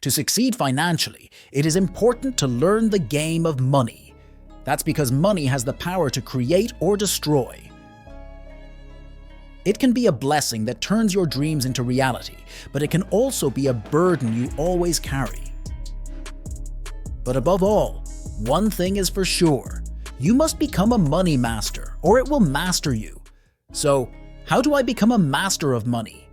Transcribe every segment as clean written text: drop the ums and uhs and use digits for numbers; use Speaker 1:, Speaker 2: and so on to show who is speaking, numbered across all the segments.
Speaker 1: To succeed financially, it is important to learn the game of money. That's because money has the power to create or destroy. It can be a blessing that turns your dreams into reality, but it can also be a burden you always carry. But above all, one thing is for sure: you must become a money master, or it will master you. So, how do I become a master of money?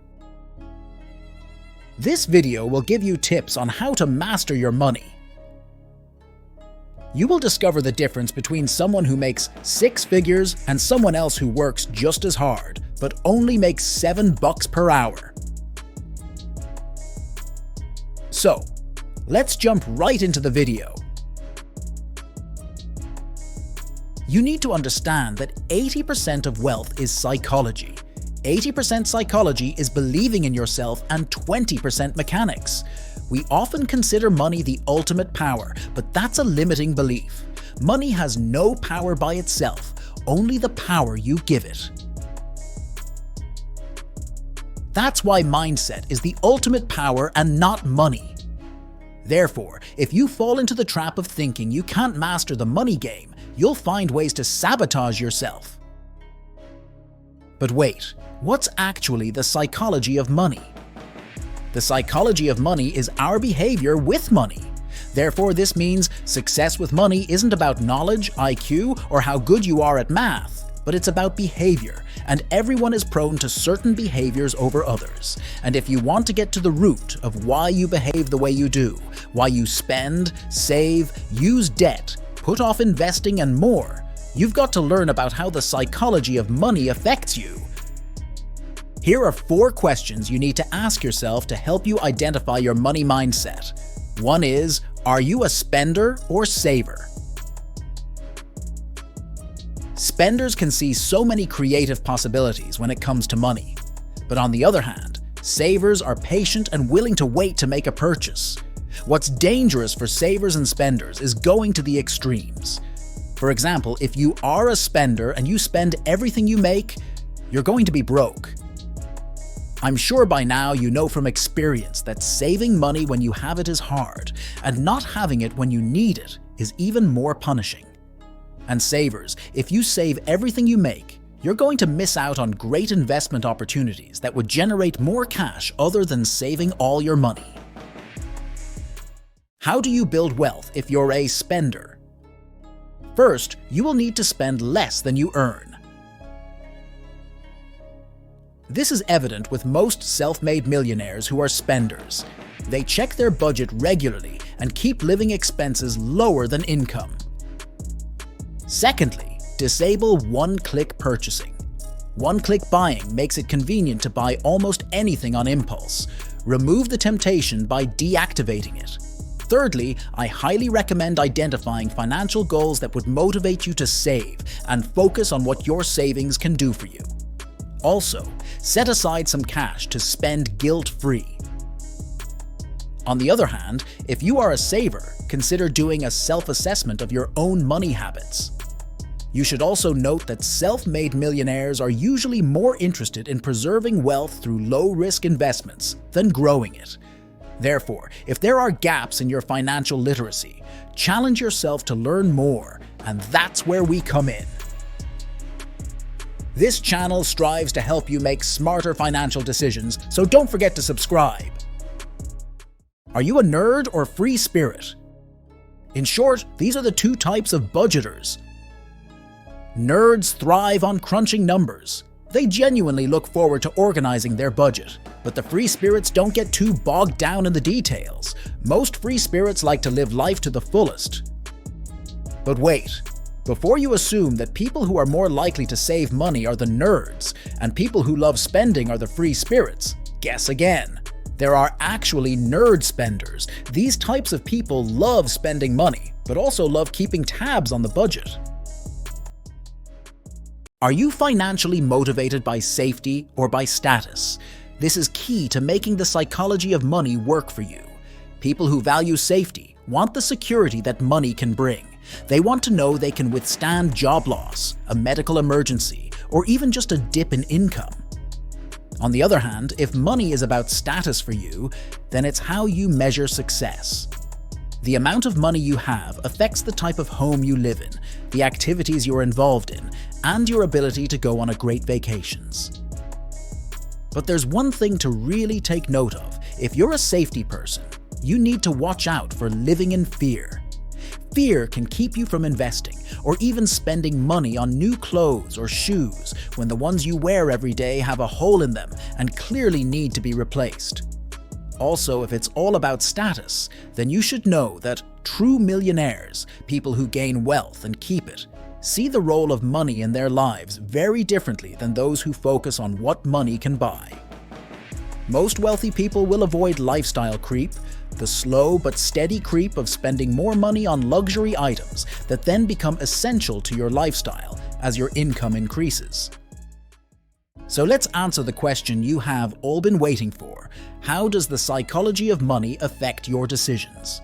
Speaker 1: This video will give you tips on how to master your money. You will discover the difference between someone who makes 6 figures and someone else who works just as hard, but only makes $7 per hour. So, let's jump right into the video. You need to understand that 80% of wealth is psychology. 80% psychology is believing in yourself, and 20% mechanics. We often consider money the ultimate power, but that's a limiting belief. Money has no power by itself, only the power you give it. That's why mindset is the ultimate power and not money. Therefore, if you fall into the trap of thinking you can't master the money game, you'll find ways to sabotage yourself. But wait, what's actually the psychology of money? The psychology of money is our behavior with money. Therefore, this means success with money isn't about knowledge, IQ, or how good you are at math, but it's about behavior, and everyone is prone to certain behaviors over others. And if you want to get to the root of why you behave the way you do, why you spend, save, use debt, put off investing, and more, you've got to learn about how the psychology of money affects you. Here are 4 questions you need to ask yourself to help you identify your money mindset. One is, are you a spender or saver? Spenders can see so many creative possibilities when it comes to money. But on the other hand, savers are patient and willing to wait to make a purchase. What's dangerous for savers and spenders is going to the extremes. For example, if you are a spender and you spend everything you make, you're going to be broke. I'm sure by now you know from experience that saving money when you have it is hard, and not having it when you need it is even more punishing. And savers, if you save everything you make, you're going to miss out on great investment opportunities that would generate more cash other than saving all your money. How do you build wealth if you're a spender? First, you will need to spend less than you earn. This is evident with most self-made millionaires who are spenders. They check their budget regularly and keep living expenses lower than income. Secondly, disable one-click purchasing. One-click buying makes it convenient to buy almost anything on impulse. Remove the temptation by deactivating it. Thirdly, I highly recommend identifying financial goals that would motivate you to save and focus on what your savings can do for you. Also, set aside some cash to spend guilt-free. On the other hand, if you are a saver, consider doing a self-assessment of your own money habits. You should also note that self-made millionaires are usually more interested in preserving wealth through low-risk investments than growing it. Therefore, if there are gaps in your financial literacy, challenge yourself to learn more, and that's where we come in. This channel strives to help you make smarter financial decisions, so don't forget to subscribe. Are you a nerd or free spirit? In short, these are the 2 types of budgeters. Nerds thrive on crunching numbers. They genuinely look forward to organizing their budget. But the free spirits don't get too bogged down in the details. Most free spirits like to live life to the fullest. But wait. Before you assume that people who are more likely to save money are the nerds, and people who love spending are the free spirits, guess again. There are actually nerd spenders. These types of people love spending money, but also love keeping tabs on the budget. Are you financially motivated by safety or by status? This is key to making the psychology of money work for you. People who value safety want the security that money can bring. They want to know they can withstand job loss, a medical emergency, or even just a dip in income. On the other hand, if money is about status for you, then it's how you measure success. The amount of money you have affects the type of home you live in, the activities you're involved in, and your ability to go on great vacations. But there's one thing to really take note of. If you're a safety person, you need to watch out for living in fear. Fear can keep you from investing or even spending money on new clothes or shoes when the ones you wear every day have a hole in them and clearly need to be replaced. Also, if it's all about status, then you should know that true millionaires, people who gain wealth and keep it, see the role of money in their lives very differently than those who focus on what money can buy. Most wealthy people will avoid lifestyle creep, the slow but steady creep of spending more money on luxury items that then become essential to your lifestyle as your income increases. So let's answer the question you have all been waiting for. How does the psychology of money affect your decisions?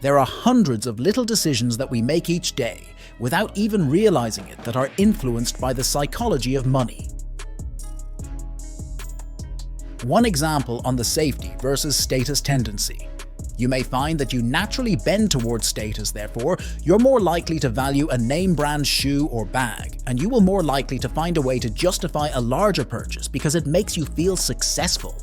Speaker 1: There are hundreds of little decisions that we make each day without even realizing it that are influenced by the psychology of money. One example on the safety versus status tendency. You may find that you naturally bend towards status, therefore, you're more likely to value a name brand shoe or bag, and you will more likely to find a way to justify a larger purchase because it makes you feel successful.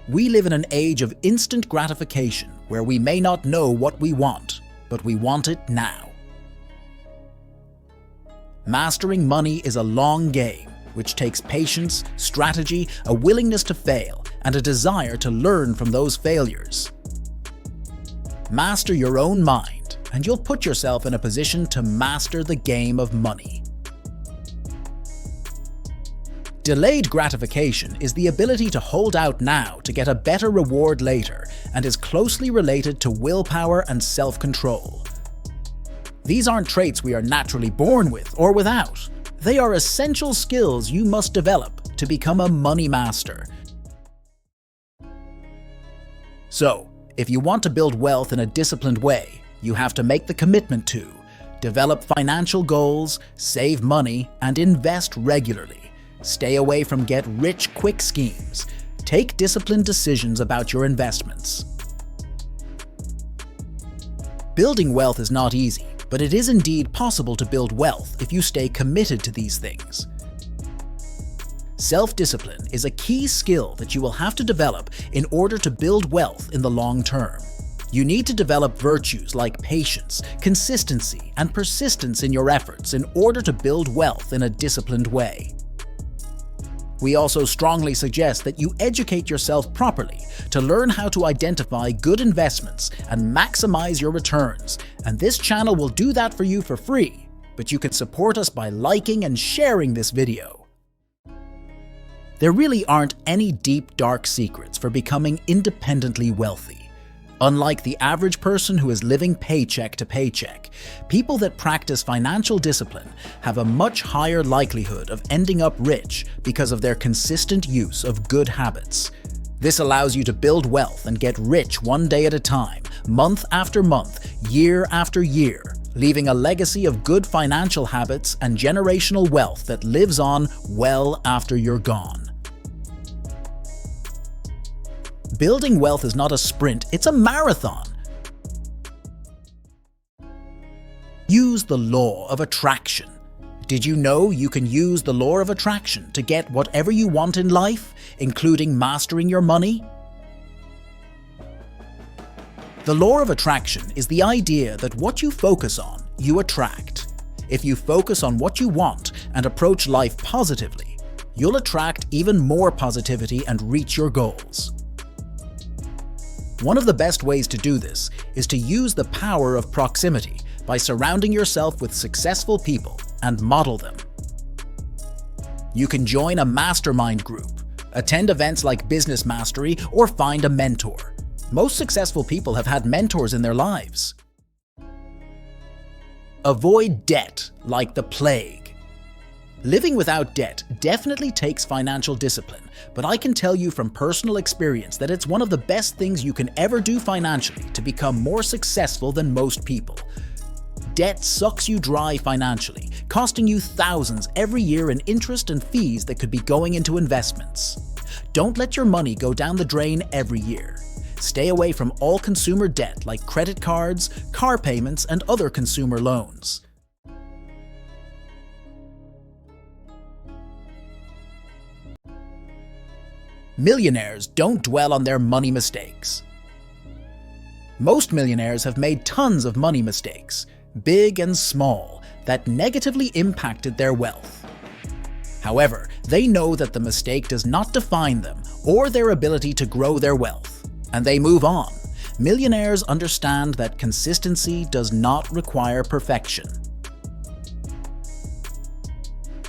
Speaker 1: We live in an age of instant gratification where we may not know what we want, but we want it now. Mastering money is a long game, which takes patience, strategy, a willingness to fail, and a desire to learn from those failures. Master your own mind, and you'll put yourself in a position to master the game of money. Delayed gratification is the ability to hold out now to get a better reward later, and is closely related to willpower and self-control. These aren't traits we are naturally born with or without. They are essential skills you must develop to become a money master. So, if you want to build wealth in a disciplined way, you have to make the commitment to develop financial goals, save money, and invest regularly. Stay away from get-rich-quick schemes. Take disciplined decisions about your investments. Building wealth is not easy, but it is indeed possible to build wealth if you stay committed to these things. Self-discipline is a key skill that you will have to develop in order to build wealth in the long term. You need to develop virtues like patience, consistency, and persistence in your efforts in order to build wealth in a disciplined way. We also strongly suggest that you educate yourself properly to learn how to identify good investments and maximize your returns, and this channel will do that for you for free, but you can support us by liking and sharing this video. There really aren't any deep, dark secrets for becoming independently wealthy. Unlike the average person who is living paycheck to paycheck, people that practice financial discipline have a much higher likelihood of ending up rich because of their consistent use of good habits. This allows you to build wealth and get rich one day at a time, month after month, year after year, leaving a legacy of good financial habits and generational wealth that lives on well after you're gone. Building wealth is not a sprint, it's a marathon. Use the law of attraction. Did you know you can use the law of attraction to get whatever you want in life, including mastering your money? The law of attraction is the idea that what you focus on, you attract. If you focus on what you want and approach life positively, you'll attract even more positivity and reach your goals. One of the best ways to do this is to use the power of proximity by surrounding yourself with successful people and model them. You can join a mastermind group, attend events like Business Mastery, or find a mentor. Most successful people have had mentors in their lives. Avoid debt like the plague. Living without debt definitely takes financial discipline, but I can tell you from personal experience that it's one of the best things you can ever do financially to become more successful than most people. Debt sucks you dry financially, costing you thousands every year in interest and fees that could be going into investments. Don't let your money go down the drain every year. Stay away from all consumer debt like credit cards, car payments, and other consumer loans. Millionaires don't dwell on their money mistakes. Most millionaires have made tons of money mistakes, big and small, that negatively impacted their wealth. However, they know that the mistake does not define them or their ability to grow their wealth, and they move on. Millionaires understand that consistency does not require perfection.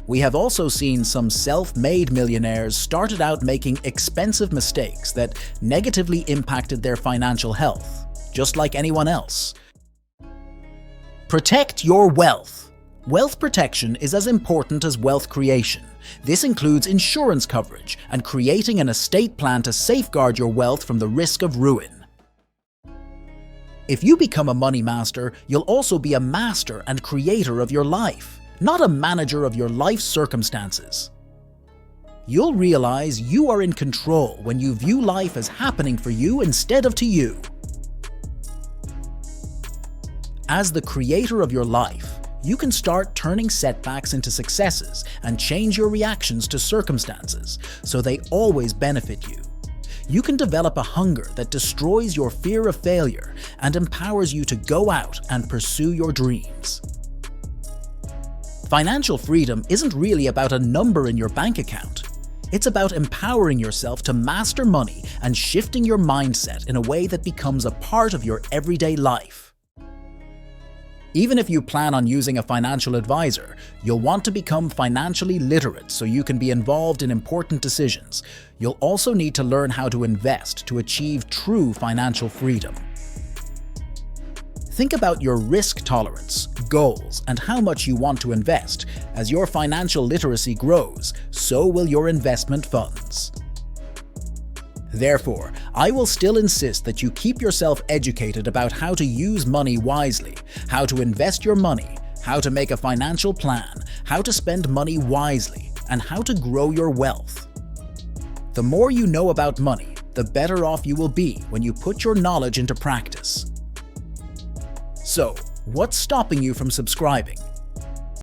Speaker 1: We have also seen some self-made millionaires started out making expensive mistakes that negatively impacted their financial health, just like anyone else. Protect your wealth. Wealth protection is as important as wealth creation. This includes insurance coverage and creating an estate plan to safeguard your wealth from the risk of ruin. If you become a money master, you'll also be a master and creator of your life, not a manager of your life's circumstances. You'll realize you are in control when you view life as happening for you instead of to you. As the creator of your life, you can start turning setbacks into successes and change your reactions to circumstances so they always benefit you. You can develop a hunger that destroys your fear of failure and empowers you to go out and pursue your dreams. Financial freedom isn't really about a number in your bank account. It's about empowering yourself to master money and shifting your mindset in a way that becomes a part of your everyday life. Even if you plan on using a financial advisor, you'll want to become financially literate so you can be involved in important decisions. You'll also need to learn how to invest to achieve true financial freedom. Think about your risk tolerance, goals, and how much you want to invest. As your financial literacy grows, so will your investment funds. Therefore, I will still insist that you keep yourself educated about how to use money wisely, how to invest your money, how to make a financial plan, how to spend money wisely, and how to grow your wealth. The more you know about money, the better off you will be when you put your knowledge into practice. So, what's stopping you from subscribing?